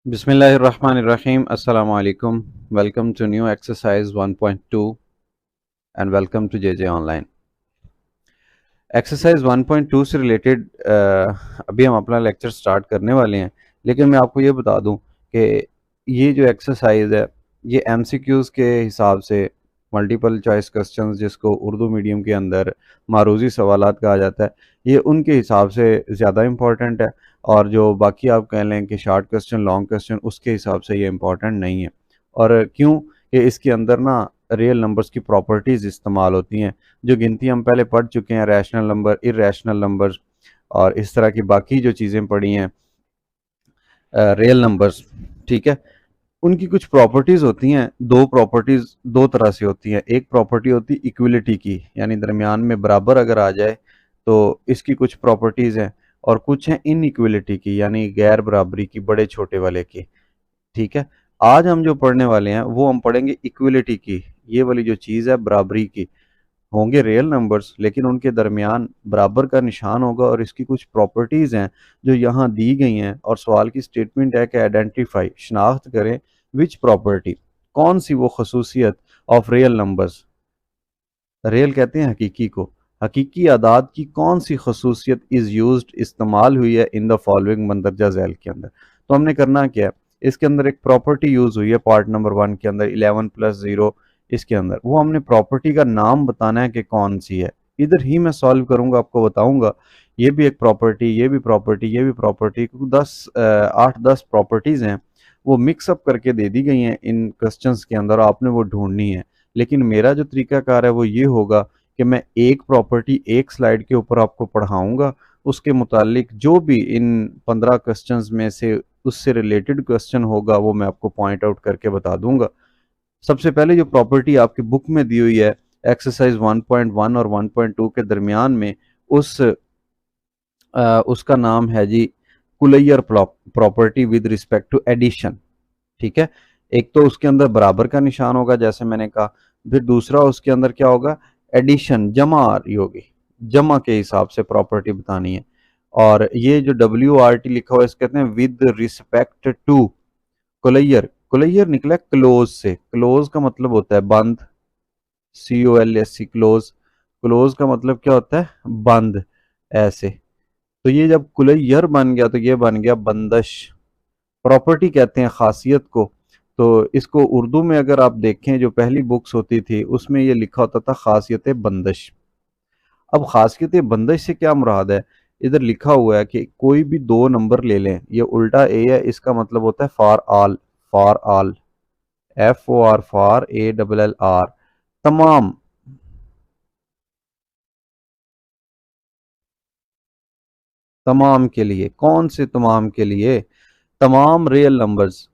बिस्मिल्लाहिर्रहमानिर्रहीम अस्सलाम वालेकुम। Welcome to new exercise 1.2 and welcome to J online. Exercise 1.2 से रिलेटेड अभी हम अपना लेक्चर स्टार्ट करने वाले हैं, लेकिन मैं आपको ये बता दूं कि ये जो एक्सरसाइज है ये एमसीक्यूज़ के हिसाब से मल्टीपल चॉइस क्वेश्चंस, जिसको उर्दू मीडियम के अंदर मारूजी सवालात कहा जाता है, ये उनके हिसाब से ज़्यादा इम्पॉर्टेंट है। और जो बाकी आप कह लें कि शॉर्ट क्वेश्चन, लॉन्ग क्वेश्चन, उसके हिसाब से ये इम्पॉर्टेंट नहीं है। और क्यों कि इसके अंदर ना रियल नंबर्स की प्रॉपर्टीज़ इस्तेमाल होती हैं। जो गिनती हम पहले पढ़ चुके हैं, रैशनल नंबर, इरेशनल नंबर्स और इस तरह की बाकी जो चीज़ें पढ़ी हैं, रियल नंबर्स, ठीक है, उनकी कुछ प्रॉपर्टीज़ होती हैं। दो प्रॉपर्टीज़ दो तरह से होती हैं। एक प्रॉपर्टी होती है इक्विलिटी की, यानी दरमियान में बराबर अगर आ जाए तो इसकी कुछ प्रॉपर्टीज़ हैं, और कुछ हैं इनइक्विलिटी की, यानी गैर बराबरी की, बड़े छोटे वाले की। ठीक है, आज हम जो पढ़ने वाले हैं वो हम पढ़ेंगे इक्विलिटी की। ये वाली जो चीज़ है बराबरी की, होंगे रियल नंबर्स लेकिन उनके दरमियान बराबर का निशान होगा, और इसकी कुछ प्रॉपर्टीज़ हैं जो यहाँ दी गई हैं। और सवाल की स्टेटमेंट है कि आइडेंटिफाई, शनाख्त करें, विच प्रॉपर्टी, कौन सी वो खसूसियत ऑफ रियल नंबर्स, रियल कहते हैं हकीकी को, हकीकी आदाद की कौन सी खसूसियत इज़ यूज्ड, इस्तेमाल हुई है इन द फॉलोइंग मंदरजा झैल के अंदर। तो हमने करना क्या है, इसके अंदर एक प्रॉपर्टी यूज़ हुई है पार्ट नंबर 1 के अंदर, 11+0, इसके अंदर वो हमने प्रॉपर्टी का नाम बताना है कि कौन सी है। इधर ही मैं सॉल्व करूंगा, आपको बताऊंगा ये भी एक प्रॉपर्टी, ये भी प्रॉपर्टी, ये भी प्रॉपर्टी, क्योंकि 8-10 प्रॉपर्टीज़ हैं, वो मिक्सअप करके दे दी गई हैं इन क्वेश्चंस के अंदर, आपने वो ढूंढनी है। लेकिन मेरा जो तरीकाकार है वो ये होगा कि मैं एक प्रॉपर्टी एक स्लाइड के ऊपर आपको पढ़ाऊंगा, उसके मुतालिक जो भी इन 15 क्वेश्चंस में से उससे रिलेटेड क्वेश्चन होगा वो मैं आपको पॉइंट आउट करके बता दूंगा। सबसे पहले जो प्रॉपर्टी आपकी बुक में दी हुई है एक्सरसाइज 1.1 और 1.2 के दरमियान में, उसका नाम है जी closure property with respect to addition. ठीक है, एक तो उसके अंदर बराबर का निशान होगा जैसे मैंने कहा, फिर दूसरा उसके अंदर क्या होगा, एडिशन, जमा आ रही होगी, जमा के हिसाब से प्रॉपर्टी बतानी है। और ये जो WRT लिखा हुआ है इसको कहते हैं विद रिस्पेक्ट टू कुलैयर। कुलैयर निकला क्लोज से, क्लोज का मतलब होता है बंद, COLSC, क्लोज। क्लोज का मतलब क्या होता है, बंद, ऐसे। तो ये जब कुलैयर बन गया तो ये बन गया बंदश। प्रॉपर्टी कहते हैं खासियत को। तो इसको उर्दू में अगर आप देखें, जो पहली बुक्स होती थी उसमें ये लिखा होता था खासियत बंदश। अब खासियत बंदश से क्या मुराद है, इधर लिखा हुआ है कि कोई भी दो नंबर ले लें, ये उल्टा ए है, इसका मतलब होता है for all, for all, FOR, for ALLR, तमाम, तमाम के लिए। कौन से तमाम के लिए, तमाम रियल नंबर्स,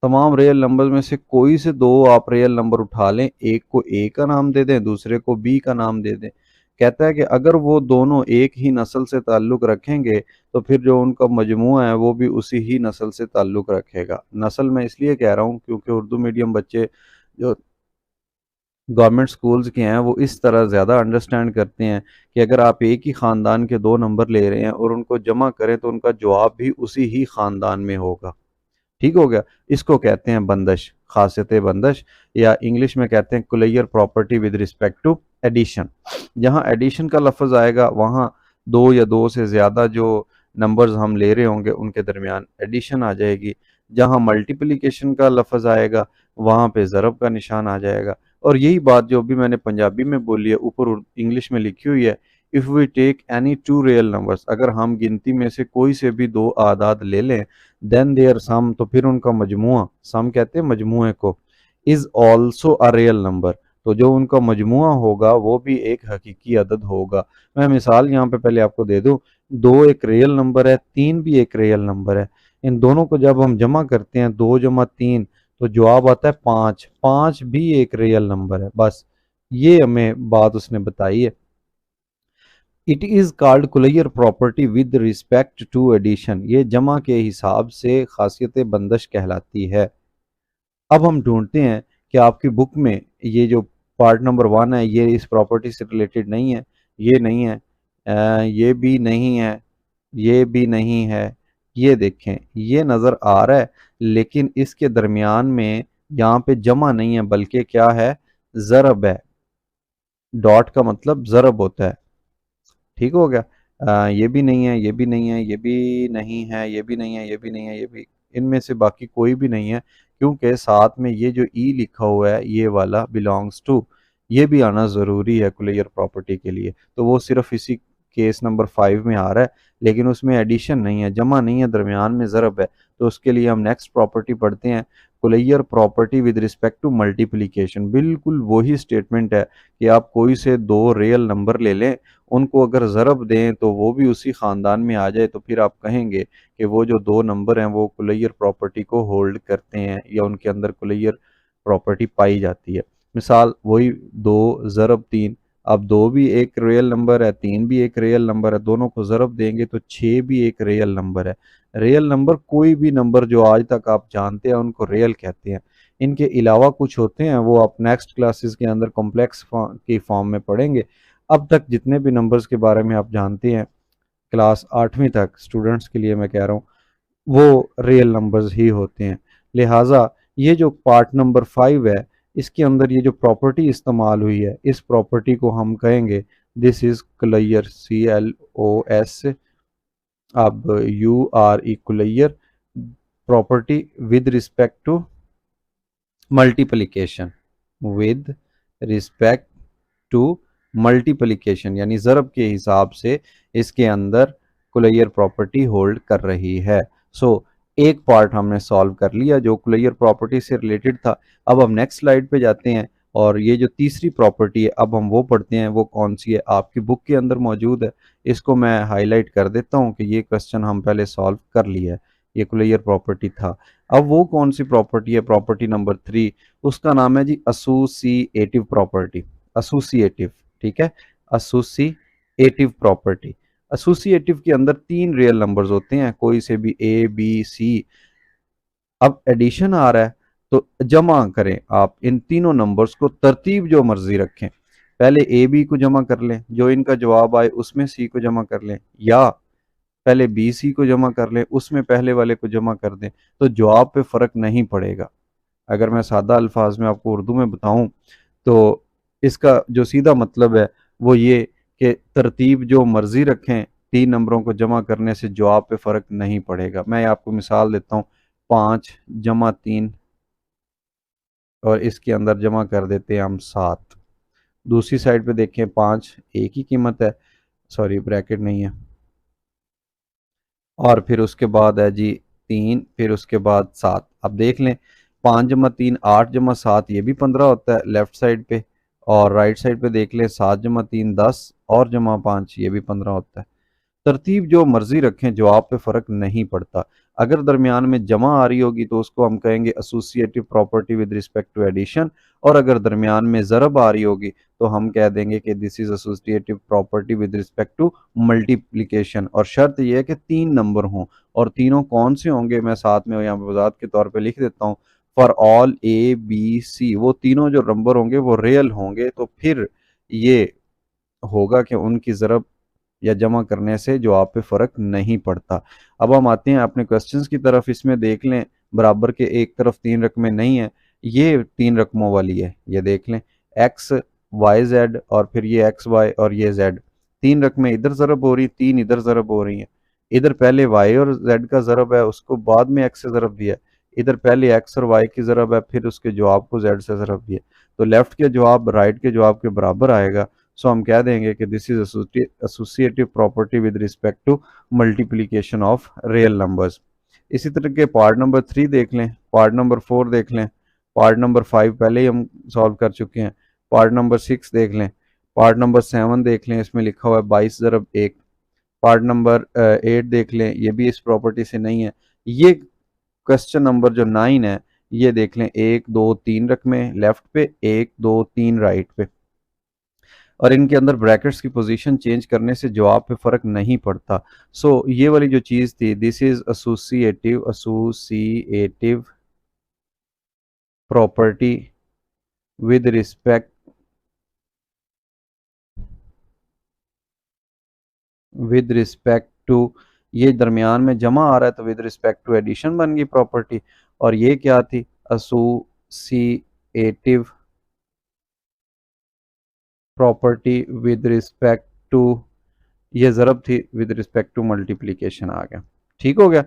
तमाम रियल नंबर में से कोई से दो आप रियल नंबर उठा लें, एक को ए का नाम दे दें, दूसरे को बी का नाम दे दें। कहता है कि अगर वो दोनों एक ही नस्ल से ताल्लुक़ रखेंगे तो फिर जो उनका मजमूआ है वो भी उसी ही नस्ल से ताल्लुक़ रखेगा। नस्ल मैं इसलिए कह रहा हूँ क्योंकि उर्दू मीडियम बच्चे जो गवर्नमेंट स्कूल्स के हैं वो इस तरह ज़्यादा अंडरस्टैंड करते हैं कि अगर आप एक ही ख़ानदान के दो नंबर ले रहे हैं और उनको जमा करें तो उनका जवाब भी उसी ही ख़ानदान में होगा। ठीक हो गया, इसको कहते हैं बंदश, खासियत बंदश, या इंग्लिश में कहते हैं closure property with respect to addition. जहाँ एडिशन का लफ्ज़ आएगा वहाँ दो या दो से ज़्यादा जो नंबर्स हम ले रहे होंगे उनके दरमियान एडिशन आ जाएगी। जहाँ मल्टीप्लिकेशन का लफ्ज़ आएगा वहाँ पे ज़रब का निशान आ जाएगा। और यही बात जो अभी मैंने पंजाबी में बोली है ऊपर इंग्लिश में लिखी हुई है, if we take any two real numbers, अगर हम गिनती में से कोई से भी दो आदाद ले लें, देन देयर सम, तो फिर उनका मजमुआ, सम कहते हैं मजमुए को, is also a real number, तो जो उनका मजमुआ होगा वो भी एक हकीकी अदद होगा। मैं मिसाल यहाँ पे पहले आपको दे दूं, दो एक रियल नंबर है, तीन भी एक रियल नंबर है। इन दोनों को जब हम जमा करते हैं, 2 + 3, तो जवाब आता है 5। 5 भी एक रियल नंबर है। बस ये हमें बात उसने बताई है। It is called closure property with respect to addition, ये जमा के हिसाब से खासियत बंदश कहलाती है। अब हम ढूंढते हैं कि आपकी बुक में ये जो पार्ट नंबर 1 है ये इस प्रॉपर्टी से रिलेटेड नहीं है, ये नहीं है, ये भी नहीं है, ये भी नहीं है, ये देखें, ये नज़र आ रहा है, लेकिन इसके दरमियान में यहाँ पे जमा नहीं है बल्कि क्या है, ज़रब है। डॉट का मतलब ज़रब होता है। ठीक हो गया। ये भी नहीं है, ये भी नहीं है, ये भी नहीं है, ये भी नहीं है, ये भी नहीं है, ये भी, इनमें से बाकी कोई भी नहीं है, क्योंकि साथ में ये जो ई लिखा हुआ है ये वाला बिलोंग्स टू, ये भी आना ज़रूरी है कुलैयर प्रॉपर्टी के लिए। तो वो सिर्फ इसी केस नंबर 5 में आ रहा है, लेकिन उसमें एडिशन नहीं है, जमा नहीं है, दरमियान में ज़रब है। तो उसके लिए हम नेक्स्ट प्रॉपर्टी पढ़ते हैं, closure property with respect to multiplication. बिल्कुल वही स्टेटमेंट है कि आप कोई से दो रियल नंबर ले लें, उनको अगर ज़रब दें तो वो भी उसी ख़ानदान में आ जाए, तो फिर आप कहेंगे कि वो जो दो नंबर हैं वो कुलैयर प्रॉपर्टी को होल्ड करते हैं या उनके अंदर कुलैयर प्रॉपर्टी पाई जाती है। मिसाल वही, दो ज़रब तीन। अब दो भी एक रियल नंबर है, तीन भी एक रियल नंबर है, दोनों को ज़रब देंगे तो छः भी एक रियल नंबर है। रियल नंबर कोई भी नंबर जो आज तक आप जानते हैं उनको रियल कहते हैं। इनके अलावा कुछ होते हैं वो आप नेक्स्ट क्लासेस के अंदर कॉम्प्लेक्स की फॉर्म में पढ़ेंगे। अब तक जितने भी नंबर्स के बारे में आप जानते हैं, क्लास 8वीं तक स्टूडेंट्स के लिए मैं कह रहा हूँ, वो रियल नंबर्स ही होते हैं। लिहाजा ये जो पार्ट नंबर 5 है, इसके अंदर ये जो प्रॉपर्टी इस्तेमाल हुई है, इस प्रॉपर्टी को हम कहेंगे दिस इज कुलैयर, CLOS, अब URE closure property with respect to multiplication, with respect to multiplication, यानी ज़रब के हिसाब से इसके अंदर कुलैयर प्रॉपर्टी होल्ड कर रही है। सो एक पार्ट हमने सॉल्व कर लिया जो कुलैयर प्रॉपर्टी से रिलेटेड था। अब हम नेक्स्ट स्लाइड पे जाते हैं और ये जो तीसरी प्रॉपर्टी है अब हम वो पढ़ते हैं। वो कौन सी है, आपकी बुक के अंदर मौजूद है, इसको मैं हाईलाइट कर देता हूँ कि ये क्वेश्चन हम पहले सॉल्व कर लिया है, ये कुलैयर प्रॉपर्टी था। अब वो कौन सी प्रॉपर्टी है, प्रॉपर्टी नंबर 3, उसका नाम है जी एसोसिएटिव प्रॉपर्टी। एसोसिएटिव, ठीक है, एसोसिएटिव प्रॉपर्टी। एसोसिएटिव के अंदर तीन रियल नंबर्स होते हैं, कोई से भी A B C। अब एडिशन आ रहा है तो जमा करें आप इन तीनों नंबर्स को, तरतीब जो मर्जी रखें, पहले AB को जमा कर लें, जो इनका जवाब आए उसमें C को जमा कर लें, या पहले BC को जमा कर लें, उसमें पहले वाले को जमा कर दें, तो जवाब पे फर्क नहीं पड़ेगा। अगर मैं सादा अल्फाज में आपको उर्दू में बताऊं तो इसका जो सीधा मतलब है वो ये कि तरतीब जो मर्जी रखें, तीन नंबरों को जमा करने से जवाब पे फ़र्क नहीं पड़ेगा। मैं आपको मिसाल देता हूँ, 5 + 3, और इसके अंदर जमा कर देते हैं हम 7। दूसरी साइड पे देखें, 5 एक ही कीमत है, सॉरी ब्रैकेट नहीं है, और फिर उसके बाद है जी 3, फिर उसके बाद 7। अब देख लें, 5 + 3 8 + 7, ये भी 15 होता है लेफ्ट साइड पे, और राइट साइड पे देख लें 7 + 3 10 और +5 ये भी 15 होता है। तरतीब जो मर्जी रखें जवाब पे फ़र्क नहीं पड़ता। अगर दरमियान में जमा आ रही होगी तो उसको हम कहेंगे associative property with respect to addition, और अगर दरमियान में ज़रब आ रही होगी तो हम कह देंगे कि this is associative property with respect to multiplication. और शर्त यह है कि तीन नंबर हों, और तीनों कौन से होंगे मैं साथ में यहाँ वजाहत के तौर पर लिख देता हूँ। For all A B C, वो तीनों जो नंबर होंगे वो रियल होंगे, तो फिर ये होगा कि उनकी ज़रब या जमा करने से जवाब पे फ़र्क नहीं पड़ता। अब हम आते हैं अपने क्वेश्चंस की तरफ। इसमें देख लें, बराबर के एक तरफ तीन रकमें नहीं है, ये तीन रकमों वाली है, ये देख लें, XY Z, और फिर ये XY और ये Z। तीन रकमें इधर ज़रब हो रही, तीन इधर ज़रब हो रही हैं। इधर पहले Y और Z का ज़रब है, उसको बाद में X से ज़रब दिया है। इधर पहले X और Y की ज़रब है, फिर उसके जवाब को Z से ज़रब दिया। तो लेफ्ट के जवाब राइट के जवाब के बराबर आएगा। सो हम कह देंगे कि this is associative property with respect to multiplication of real numbers. इसी तरह के पार्ट नंबर 3 देख लें, पार्ट नंबर 4 देख लें, पार्ट नंबर 5 पहले ही हम सॉल्व कर चुके हैं, पार्ट नंबर 6 देख लें, पार्ट नंबर 7 देख लें, इसमें लिखा हुआ है 22 × 1। पार्ट नंबर 8 देख लें, ये भी इस प्रॉपर्टी से नहीं है। ये क्वेश्चन नंबर जो 9 है, ये देख लें, 1 2 3 रकमें लेफ्ट पे, 1 2 3 राइट पे, और इनके अंदर ब्रैकेट्स की पोजीशन चेंज करने से जवाब पे फर्क नहीं पड़ता। सो ये वाली जो चीज थी, this is associative property with respect to ये दरमियान में जमा आ रहा है तो विद रिस्पेक्ट टू एडिशन बन गई प्रॉपर्टी। और ये क्या थी, associative property with respect to, ये ज़रब थी विद रिस्पेक्ट टू मल्टीप्लिकेशन आ गया। ठीक हो गया।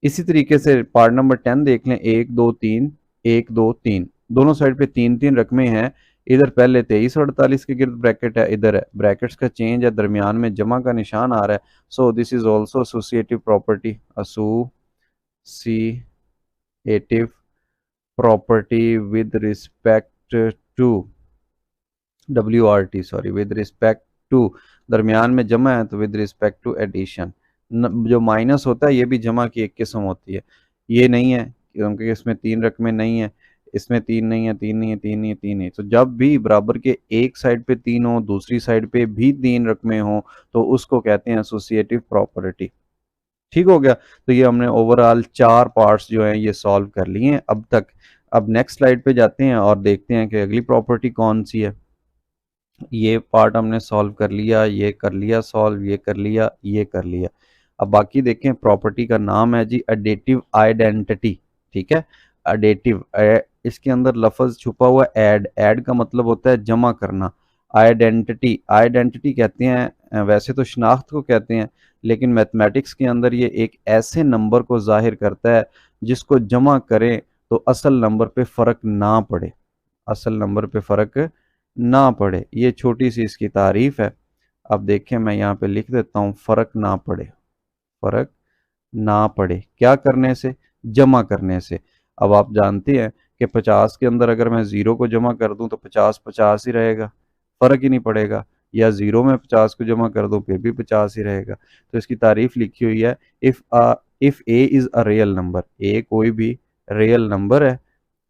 इसी तरीके से पार्ट नंबर 10 देख लें, 1 2 3 1 2 3 दोनों साइड पे 3 3 रकमें हैं। इधर पहले 23 और 48 के गिर्द ब्रैकेट है, इधर ब्रैकेट्स का चेंज है, दरमियान में जमा का निशान आ रहा है। So this is also associative property, associative property with respect to WRT, sorry, with respect to, दरमियान में जमा है तो विद रिस्पेक्ट टू एडिशन। जो माइनस होता है ये भी जमा की एक किस्म होती है, ये नहीं है क्योंकि इसमें 3 रकमें नहीं है, इसमें 3 नहीं है, 3 नहीं है, 3 नहीं है, 3 नहीं। तो जब भी बराबर के एक साइड पे 3 हो, दूसरी साइड पे भी 3 रकमें हो, तो उसको कहते हैं एसोसिएटिव प्रॉपर्टी। ठीक हो गया। तो ये हमने ओवरऑल 4 पार्ट्स जो हैं ये सॉल्व कर लिए हैं अब तक। अब नेक्स्ट स्लाइड पे जाते हैं और देखते हैं कि अगली प्रॉपर्टी कौन सी है। ये पार्ट हमने सॉल्व कर लिया, ये कर लिया सॉल्व, ये कर लिया, ये कर लिया। अब बाकी देखें, प्रॉपर्टी का नाम है जी एडेटिव आइडेंटिटी। ठीक है, एडेटिव, इसके अंदर लफ्ज छुपा हुआ ऐड, ऐड का मतलब होता है जमा करना। आइडेंटिटी, आइडेंटिटी कहते हैं वैसे तो शनाख्त को कहते हैं, लेकिन मैथमेटिक्स के अंदर ये एक ऐसे नंबर को जाहिर करता है जिसको जमा करें तो असल नंबर पे फ़र्क ना पड़े, असल नंबर पे फ़र्क ना पड़े। ये छोटी सी इसकी तारीफ है। अब देखें, मैं यहाँ पे लिख देता हूँ, फ़र्क ना पड़े, फ़र्क ना पड़े क्या करने से, जमा करने से। अब आप जानते हैं कि 50 के अंदर अगर मैं ज़ीरो को जमा कर दूं तो 50 50 ही रहेगा, फ़र्क ही नहीं पड़ेगा। या ज़ीरो में 50 को जमा कर दूं फिर भी 50 ही रहेगा। तो इसकी तारीफ लिखी हुई है, if A is a real number, A कोई भी रियल नंबर है,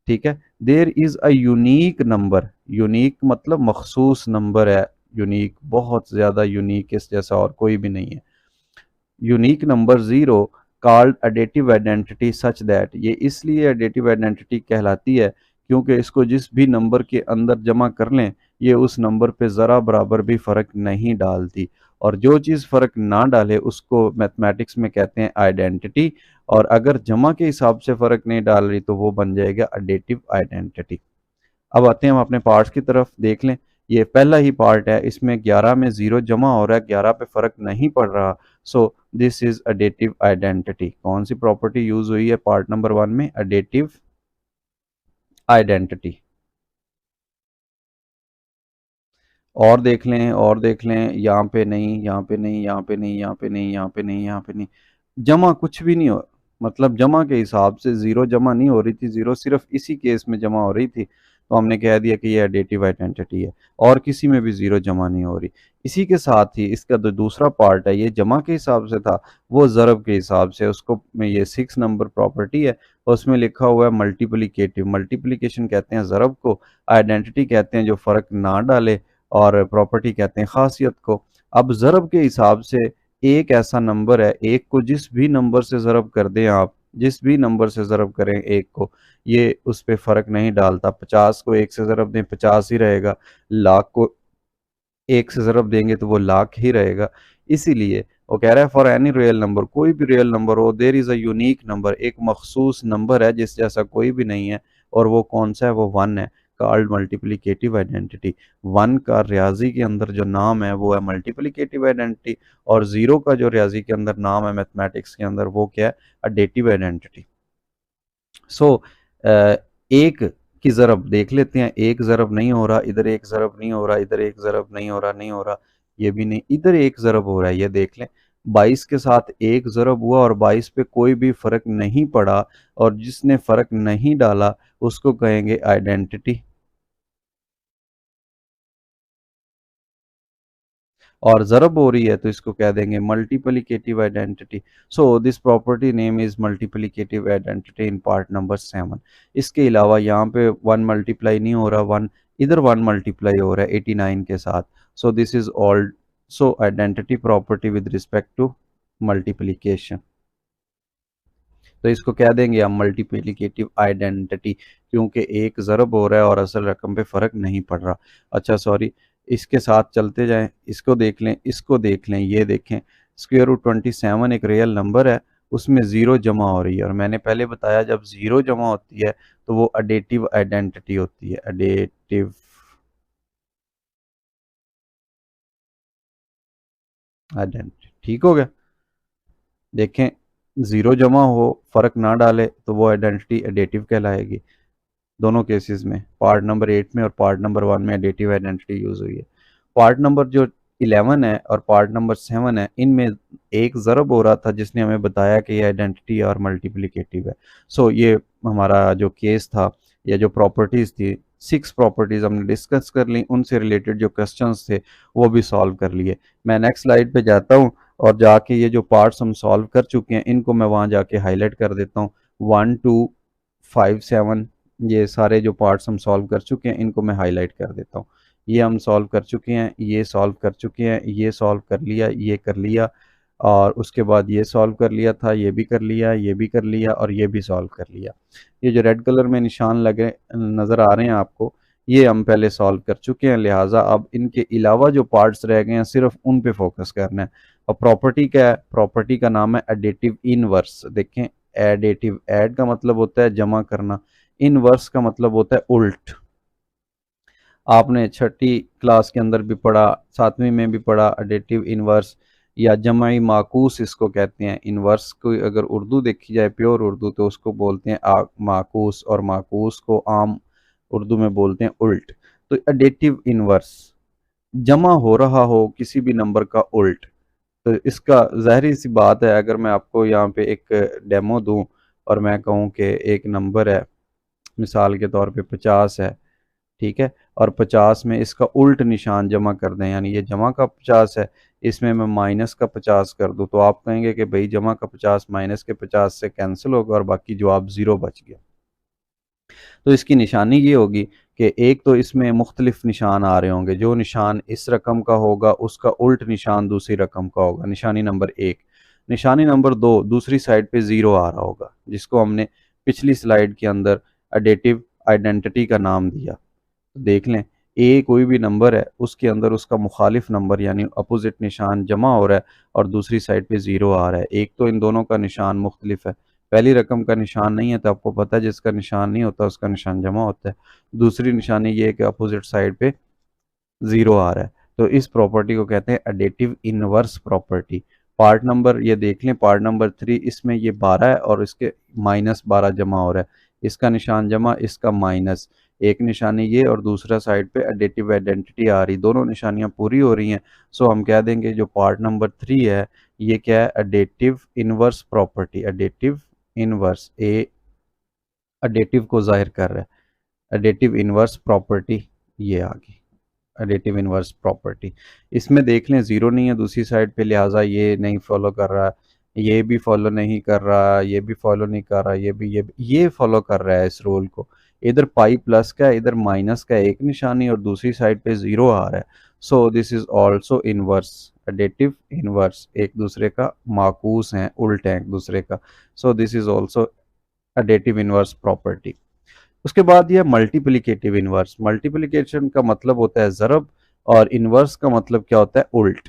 ठीक है, there is a unique number, unique मतलब मखसूस नंबर है, यूनिक बहुत ज़्यादा यूनिक, इस जैसा और कोई भी नहीं है। Unique number zero called additive identity such that, ये इसलिए एडेटिव आइडेंटिटी कहलाती है क्योंकि इसको जिस भी नंबर के अंदर जमा कर लें ये उस नंबर पे ज़रा बराबर भी फ़र्क नहीं डालती, और जो चीज़ फ़र्क ना डाले उसको मैथमेटिक्स में कहते हैं आइडेंटिटी, और अगर जमा के हिसाब से फ़र्क नहीं डाल रही तो वो बन जाएगा एडेटिव आइडेंटिटी। अब आते हैं हम अपने पार्ट्स की तरफ, देख लें। ये पहला ही पार्ट है, इसमें 11 में 0 जमा हो रहा है, 11 पे फ़र्क नहीं पड़ रहा। सो दिस इज़ एडेटिव आइडेंटिटी। कौन सी प्रॉपर्टी यूज़ हुई है पार्ट नंबर 1 में, एडेटिव आइडेंटिटी। और देख लें, और देख लें, यहाँ पे नहीं, यहाँ पे नहीं, यहाँ पे नहीं, यहाँ पे नहीं, यहाँ पे नहीं, यहाँ पे नहीं, जमा कुछ भी नहीं हो, मतलब जमा के हिसाब से ज़ीरो जमा नहीं हो रही थी, ज़ीरो सिर्फ इसी केस में जमा हो रही थी, तो हमने कह दिया कि ये एडेटिव आइडेंटिटी है, और किसी में भी ज़ीरो जमा नहीं हो रही। इसी के साथ ही इसका जो दूसरा पार्ट है ये जमा के हिसाब से था, वो ज़रब के हिसाब से, उसको में ये 6 नंबर प्रॉपर्टी है, उसमें लिखा हुआ है मल्टीप्लिकेटिव, मल्टीप्लिकेशन कहते हैं ज़रब को, आइडेंटिटी कहते हैं जो फ़र्क ना डाले, और प्रॉपर्टी कहते हैं खासियत को। अब ज़रब के हिसाब से एक ऐसा नंबर है, एक को जिस भी नंबर से ज़रब कर दें आप, जिस भी नंबर से ज़रब करें एक को, ये उस पे फ़र्क नहीं डालता। 50 को 1 से ज़रब दें 50 ही रहेगा, लाख को 1 से ज़रब देंगे तो वो लाख ही रहेगा। इसीलिए वो कह रहा है फॉर एनी रियल नंबर, कोई भी रियल नंबर हो, there is a unique number, एक मखसूस नंबर है जिस जैसा कोई भी नहीं है, और वो कौन सा है, वो 1 है, कॉल्ड मल्टीप्लिकेटिव आइडेंटिटी। 1 का रियाजी के अंदर जो नाम है वो है मल्टीप्लिकेटिव आइडेंटिटी, और 0 का जो रियाजी के अंदर नाम है मैथमेटिक्स के अंदर वो क्या है, एडेटिव आइडेंटिटी। सो एक की ज़रब देख लेते हैं, एक ज़रब नहीं हो रहा, इधर एक ज़रब नहीं हो रहा, इधर एक ज़रब नहीं हो रहा, नहीं हो रहा, ये भी नहीं, इधर एक ज़रब हो रहा है, ये देख लें। 22 के साथ एक ज़रब हुआ और 22 पे कोई भी फ़र्क नहीं पड़ा, और जिसने फ़र्क नहीं डाला उसको कहेंगे आइडेंटिटी, और ज़रब हो रही है तो इसको कह देंगे multiplicative identity. So this property name is multiplicative identity in part number 7। इसके अलावा यहाँ पे 1 मल्टीप्लाई नहीं हो रहा, 1 इधर 1 मल्टीप्लाई हो रहा है 89 के साथ। So this is also identity property with respect to multiplication. तो इसको कह देंगे हम मल्टीप्लिकेटिव आइडेंटिटी, क्योंकि एक ज़रब हो रहा है और असल रकम पे फ़र्क नहीं पड़ रहा। अच्छा सॉरी, इसके साथ चलते जाएं, इसको देख लें, इसको देख लें, ये देखें, स्क्वायर रूट 27 एक रियल नंबर है, उसमें ज़ीरो जमा हो रही है, और मैंने पहले बताया जब ज़ीरो जमा होती है तो वो एडेटिव आइडेंटिटी होती है, एडेटिव आइडेंटिटी। ठीक हो गया। देखें, ज़ीरो जमा हो, फ़र्क ना डाले, तो वो आइडेंटिटी एडेटिव कहलाएगी। दोनों केसेस में, पार्ट नंबर 8 में और पार्ट नंबर 1 में एडेटिव आइडेंटिटी यूज़ हुई है। पार्ट नंबर जो 11 है और पार्ट नंबर 7 है, इनमें एक ज़रब हो रहा था जिसने हमें बताया कि ये आइडेंटिटी और मल्टीप्लिकेटिव है। सो ये हमारा जो केस था या जो प्रॉपर्टीज़ थी, 6 प्रॉपर्टीज़ हमने डिस्कस कर ली, उनसे रिलेटेड जो क्वेश्चंस थे वो भी सॉल्व कर लिए। मैं नेक्स्ट स्लाइड पे जाता हूँ और जाके ये जो पार्ट्स हम सॉल्व कर चुके हैं इनको मैं वहाँ जाके हाईलाइट कर देता हूँ। 1 2 5 7 ये सारे जो पार्ट्स हम सॉल्व कर चुके हैं इनको मैं हाईलाइट कर देता हूँ। ये हम सॉल्व कर चुके हैं, ये सॉल्व कर चुके हैं, ये सॉल्व कर लिया, ये कर लिया, और उसके बाद ये सॉल्व कर लिया था, ये भी कर लिया, ये भी कर लिया, और ये भी सॉल्व कर लिया। ये जो रेड कलर में निशान लगे नज़र आ रहे हैं आपको, ये हम पहले सॉल्व कर चुके हैं, लिहाजा अब इनके अलावा जो पार्ट्स रह गए हैं सिर्फ उन पे फोकस करना है। और प्रॉपर्टी क्या है? प्रॉपर्टी का नाम है एडिटिव इनवर्स। देखें, एडिटिव, ऐड का मतलब होता है जमा करना, इनवर्स का मतलब होता है उल्ट। आपने छठी क्लास के अंदर भी पढ़ा, 7वीं में भी पढ़ा, एडिटिव इनवर्स या जमाई माकूस इसको कहते हैं। इनवर्स को अगर उर्दू देखी जाए, प्योर उर्दू, तो उसको बोलते हैं माकूस, और माकूस को आम उर्दू में बोलते हैं उल्ट। तो एडिटिव इनवर्स, जमा हो रहा हो किसी भी नंबर का उल्ट। तो इसका ज़ाहिर सी बात है, अगर मैं आपको यहाँ पे एक डेमो दूँ और मैं कहूँ कि एक नंबर है, मिसाल के तौर पे 50 है, ठीक है, और 50 में इसका उल्ट निशान जमा कर दें, यानी ये जमा का 50 है, इसमें मैं माइनस का 50 कर दूं, तो आप कहेंगे कि भाई जमा का 50 माइनस के 50 से कैंसिल होगा और बाकी जवाब ज़ीरो बच गया। तो इसकी निशानी ये होगी कि एक तो इसमें मुख्तलिफ निशान आ रहे होंगे, जो निशान इस रकम का होगा उसका उल्ट निशान दूसरी रकम का होगा, निशानी नंबर 1। निशानी नंबर 2, दूसरी साइड पे ज़ीरो आ रहा होगा, जिसको हमने पिछली स्लाइड के अंदर एडेटिव आइडेंटिटी का नाम दिया। देख लें, ए कोई भी नंबर है, उसके अंदर उसका मुखालिफ नंबर यानी अपोजिट निशान जमा हो रहा है और दूसरी साइड पे ज़ीरो आ रहा है। एक तो इन दोनों का निशान मुख्तलिफ है, पहली रकम का निशान नहीं है, तो आपको पता है जिसका निशान नहीं होता उसका निशान जमा होता है। दूसरी निशानी ये है कि अपोजिट साइड पे ज़ीरो आ रहा है। तो इस प्रॉपर्टी को कहते हैं additive inverse property. Part number ये देख लें, पार्ट नंबर 3, इसमें ये 12 है और इसके -12 जमा हो रहा है, इसका निशान जमा, इसका माइनस, एक निशानी ये और दूसरा साइड पे एडिटिव आइडेंटिटी आ रही, दोनों निशानियां पूरी हो रही हैं। सो हम कह देंगे जो पार्ट नंबर 3 है ये क्या है? Additive inverse property. Additive inverse, A additive को जाहिर कर रहा है, एडिटिव इनवर्स प्रॉपर्टी ये आ गई, एडिटिव इनवर्स प्रॉपर्टी। इसमें देख लें ज़ीरो नहीं है दूसरी साइड पे, लिहाजा ये नहीं फॉलो कर रहा, ये भी फॉलो नहीं कर रहा, ये भी फॉलो नहीं कर रहा, ये फॉलो कर रहा है इस रूल को। इधर पाई प्लस का है, इधर माइनस का है, एक निशानी, और दूसरी साइड पे ज़ीरो आ रहा है। So this is also inverse, additive inverse, एक दूसरे का माकूस हैं, उल्ट हैं एक दूसरे का। सो this is also additive inverse property. उसके बाद ये मल्टीप्लिकेटिव इनवर्स। मल्टीप्लिकेशन का मतलब होता है ज़रब और इनवर्स का मतलब क्या होता है? उल्ट।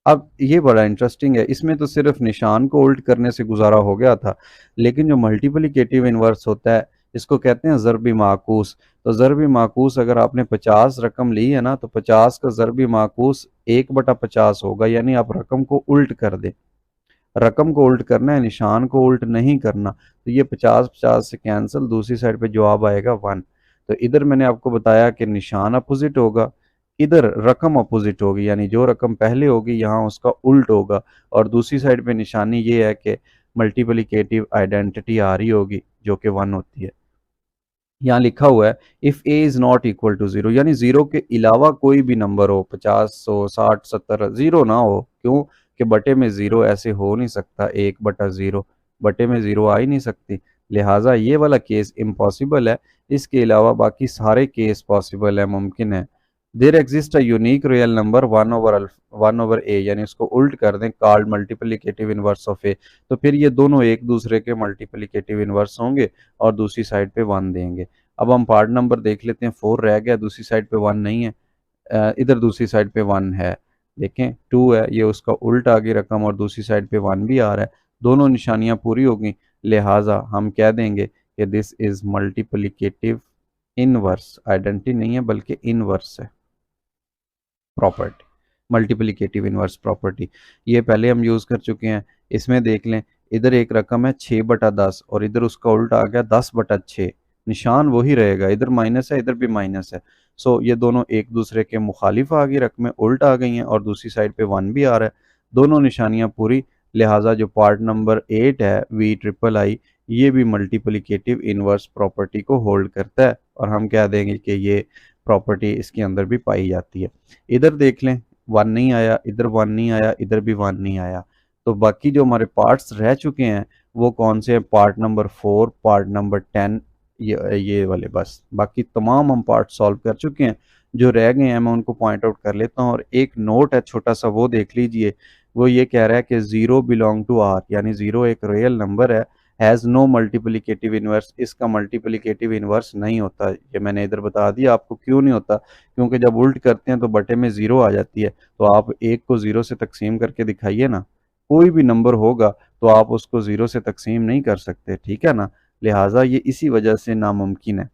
अब ये बड़ा इंटरेस्टिंग है, इसमें तो सिर्फ निशान को उल्ट करने से गुजारा हो गया था, लेकिन जो मल्टीप्लिकेटिव इनवर्स होता है इसको कहते हैं ज़रबी माकूस। तो ज़रबी माकूस अगर आपने 50 रकम ली है ना, तो 50 का ज़रबी माकूस 1/50 होगा, यानी आप रकम को उल्ट कर दें, रकम को उल्ट करना है, निशान को उल्ट नहीं करना। तो ये 50-50 से कैंसिल, दूसरी साइड पे जवाब आएगा 1। तो इधर मैंने आपको बताया कि निशान अपोजिट होगा, इधर रकम अपोजिट होगी, यानी जो रकम पहले होगी यहाँ उसका उल्ट होगा, और दूसरी साइड पे निशानी ये है कि मल्टीप्लिकेटिव आइडेंटिटी आ रही होगी जो कि 1 होती है। यहाँ लिखा हुआ है if A is not equal to zero, यानी ज़ीरो के अलावा कोई भी नंबर हो, 50 हो, 60, 70, ज़ीरो ना हो। क्यों? कि बटे में ज़ीरो ऐसे हो नहीं सकता, 1/0 बटे में ज़ीरो आ ही नहीं सकती, लिहाजा ये वाला केस इम्पॉसिबल है। इसके अलावा बाकी सारे केस पॉसिबल है, मुमकिन है। There exist a unique real number 1/a, यानी उसको उल्ट कर दें, called multiplicative inverse of a. तो फिर ये दोनों एक दूसरे के मल्टीप्लिकेटिव इनवर्स होंगे और दूसरी साइड पे 1 देंगे। अब हम पार्ट नंबर देख लेते हैं, 4 रह गया, दूसरी साइड पे 1 नहीं है, इधर दूसरी साइड पे 1 है। देखें 2 है, ये उसका उल्टा आगे रकम और दूसरी साइड पे 1 भी आ रहा है, दोनों निशानियां पूरी हो गई, लिहाजा हम कह देंगे कि this is multiplicative inverse, identity नहीं है बल्कि इनवर्स है प्रॉपर्टी, मल्टीप्लिकेटिव इनवर्स प्रॉपर्टी। ये पहले हम यूज़ कर चुके हैं। इसमें देख लें, इधर एक रकम है 6/10 और इधर उसका उल्टा आ गया 10/6, निशान वही रहेगा, इधर माइनस है इधर भी माइनस है। सो ये दोनों एक दूसरे के मुखालिफ आ गई, रकमें उल्टा आ गई हैं और दूसरी साइड पे 1 भी आ रहा है, दोनों निशानियां पूरी। लिहाजा जो पार्ट नंबर 8 है V आई ये भी मल्टीप्लिकेटिव इनवर्स प्रॉपर्टी को होल्ड करता है और हम कह देंगे कि ये प्रॉपर्टी इसके अंदर भी पाई जाती है। इधर देख लें 1 नहीं आया, इधर 1 नहीं आया, इधर भी 1 नहीं आया, तो बाकी जो हमारे पार्ट्स रह चुके हैं वो कौन से हैं? पार्ट नंबर 4, पार्ट नंबर 10, ये वाले, बस बाकी तमाम हम पार्ट सॉल्व कर चुके हैं। जो रह गए हैं मैं उनको पॉइंट आउट कर लेता हूँ और एक नोट है छोटा सा, वो देख लीजिए। वो ये कह रहा है कि 0 बिलोंग टू आर, यानी 0 एक रियल नंबर है, हैज़ नो मल्टीप्लिकेटिव इनवर्स, इसका मल्टीप्लिकेटिव इनवर्स नहीं होता। ये मैंने इधर बता दिया आपको क्यों नहीं होता, क्योंकि जब उल्ट करते हैं तो बटे में 0 आ जाती है, तो आप एक को 0 से तकसीम करके दिखाइए ना, कोई भी नंबर होगा तो आप उसको 0 से तकसीम नहीं कर सकते, ठीक है ना। लिहाजा ये इसी वजह से नामुमकिन है,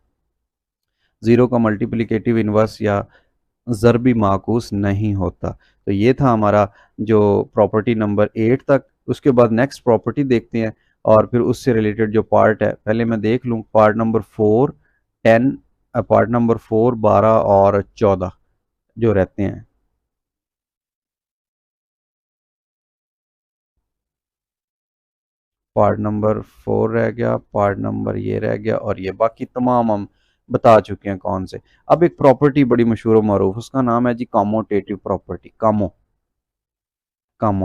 0 का मल्टीप्लिकेटिव इनवर्स या ज़रबी माकूस नहीं होता। तो ये था हमारा जो प्रॉपर्टी नंबर 8 तक। उसके बाद नेक्स्ट प्रॉपर्टी देखते हैं और फिर उससे रिलेटेड जो पार्ट है, पहले मैं देख लूँ पार्ट नंबर 4, 10, पार्ट नंबर 4, 12 और 14 जो रहते हैं। पार्ट नंबर 4 रह गया, पार्ट नंबर ये रह गया और ये बाकी तमाम हम बता चुके हैं कौन से। अब एक प्रॉपर्टी बड़ी मशहूर और मरूफ, उसका नाम है जी कॉमोटेटिव प्रॉपर्टी, कामो,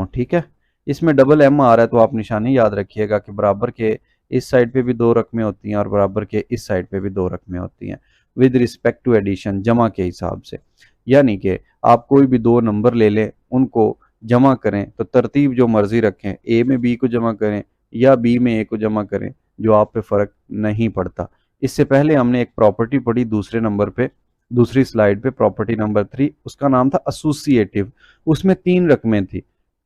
ठीक है। इसमें डबल एम आ रहा है तो आप निशानी याद रखिएगा कि बराबर के इस साइड पे भी 2 रकमें होती हैं और बराबर के इस साइड पे भी 2 रकमें होती हैं विद रिस्पेक्ट टू एडिशन, जमा के हिसाब से। यानी कि आप कोई भी 2 नंबर ले लें, उनको जमा करें तो तरतीब जो मर्जी रखें, ए में बी को जमा करें या बी में ए को जमा करें, जो आप पे फ़र्क नहीं पड़ता। इससे पहले हमने एक प्रॉपर्टी पढ़ी दूसरे नंबर पे, दूसरी स्लाइड पे, प्रॉपर्टी नंबर 3, उसका नाम था एसोसिएटिव। उसमें 3 रकमें थी,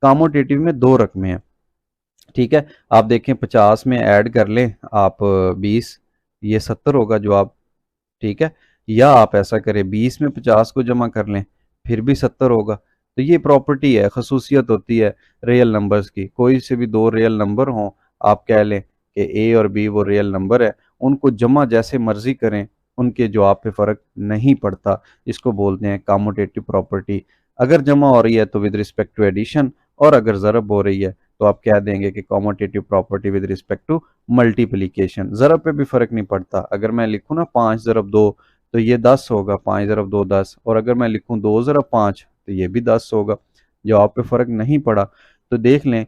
कॉमोटेटिव में 2 रकमें हैं, ठीक है। आप देखें 50 में ऐड कर लें आप 20, ये 70 होगा जवाब, ठीक है। या आप ऐसा करें 20 में 50 को जमा कर लें, फिर भी 70 होगा। तो ये प्रॉपर्टी है, खसूसियत होती है रियल नंबर्स की। कोई से भी 2 रियल नंबर हों, आप कह लें कि ए और बी वो रियल नंबर है, उनको जमा जैसे मर्जी करें, उनके जवाब पे फ़र्क नहीं पड़ता। इसको बोलते हैं कॉमोटेटिव प्रॉपर्टी। अगर जमा हो रही है तो विद रिस्पेक्ट टू एडिशन, और अगर ज़रब हो रही है तो आप कह देंगे कि commutative property with respect to multiplication. ज़रब पे भी फ़र्क नहीं पड़ता, अगर मैं लिखूँ ना 5 ज़रब 2 तो ये 10 होगा, 5 ज़रब 2 10, और अगर मैं लिखूँ 2 ज़रब 5 तो ये भी 10 होगा। जवाब पे फ़र्क नहीं पड़ा। तो देख लें,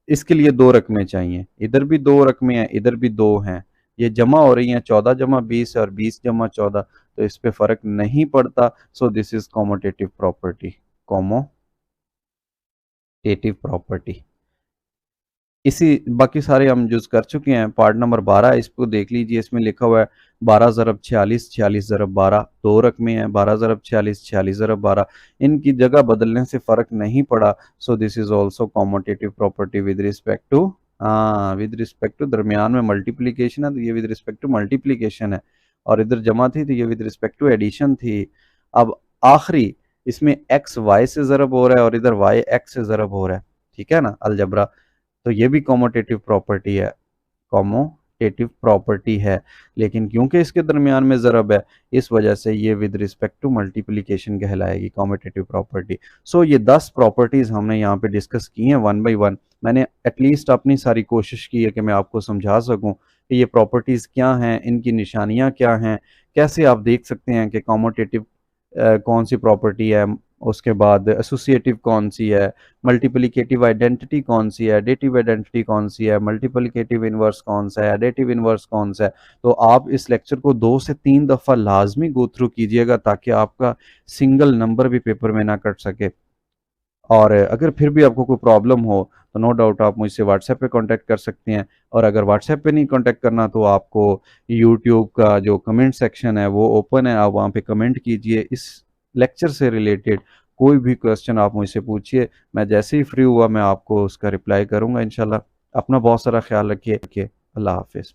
इसके लिए 2 रकमें चाहिए, इधर भी 2 रकमें हैं, इधर भी 2 हैं, ये जमा हो रही हैं, 14 जमा 20 और 20 जमा 14, तो इस पे फ़र्क नहीं पड़ता। So this is commutative property, commutative property. इसी बाकी सारे हम यूज़ कर चुके हैं। पार्ट नंबर 12 इसको देख लीजिए, इसमें लिखा हुआ है 12 ज़रब 46, 46 ज़रब 12, 2 रकमें हैं, 12 ज़रब 46, 46 ज़रब 12, इनकी जगह बदलने से फ़र्क नहीं पड़ा। So this is also commutative property with respect to, हाँ विद रिस्पेक्ट टू, दरमियान में मल्टीप्लीकेशन है तो ये विद रिस्पेक्ट टू मल्टीप्लीकेशन है, और इधर जमा थी तो ये विद रिस्पेक्ट टू एडिशन थी। अब आखिरी इसमें एक्स वाई से ज़रब हो रहा है और इधर वाई एक्स से ज़रब हो रहा है, ठीक है ना, अलजबरा, तो ये भी कॉमोटेटिव प्रॉपर्टी है, कॉमोटेटिव प्रॉपर्टी है। लेकिन क्योंकि इसके दरमियान में ज़रब है, इस वजह से ये विद रिस्पेक्ट टू मल्टीप्लिकेशन कहलाएगी कॉमोटेटिव प्रॉपर्टी। सो ये 10 प्रॉपर्टीज़ हमने यहाँ पे डिस्कस की हैं वन बाई वन। मैंने एटलीस्ट अपनी सारी कोशिश की है कि मैं आपको समझा सकूँ कि ये प्रॉपर्टीज़ क्या हैं, इनकी निशानियाँ क्या हैं, कैसे आप देख सकते हैं कि कॉमोटेटिव कौन सी प्रॉपर्टी है, उसके बाद एसोसिएटिव कौन सी है, मल्टीप्लिकेटिव आइडेंटिटी कौन सी है, एडिटिव आइडेंटिटी कौन सी है, मल्टीप्लिकेटिव इनवर्स कौन सा है, एडिटिव इनवर्स कौन सा है। तो आप इस लेक्चर को 2 से 3 दफ़ा लाजमी गो थ्रू कीजिएगा ताकि आपका सिंगल नंबर भी पेपर में ना कट सके। और अगर फिर भी आपको कोई प्रॉब्लम हो तो नो डाउट आप मुझसे व्हाट्सएप पे कांटेक्ट कर सकते हैं, और अगर व्हाट्सएप पे नहीं कांटेक्ट करना तो आपको यूट्यूब का जो कमेंट सेक्शन है वो ओपन है, आप वहाँ पे कमेंट कीजिए इस लेक्चर से रिलेटेड, कोई भी क्वेश्चन आप मुझसे पूछिए, मैं जैसे ही फ्री हुआ मैं आपको उसका रिप्लाई करूँगा इंशाल्लाह। अपना बहुत सारा ख्याल रखिए। अल्लाह हाफ़िज़।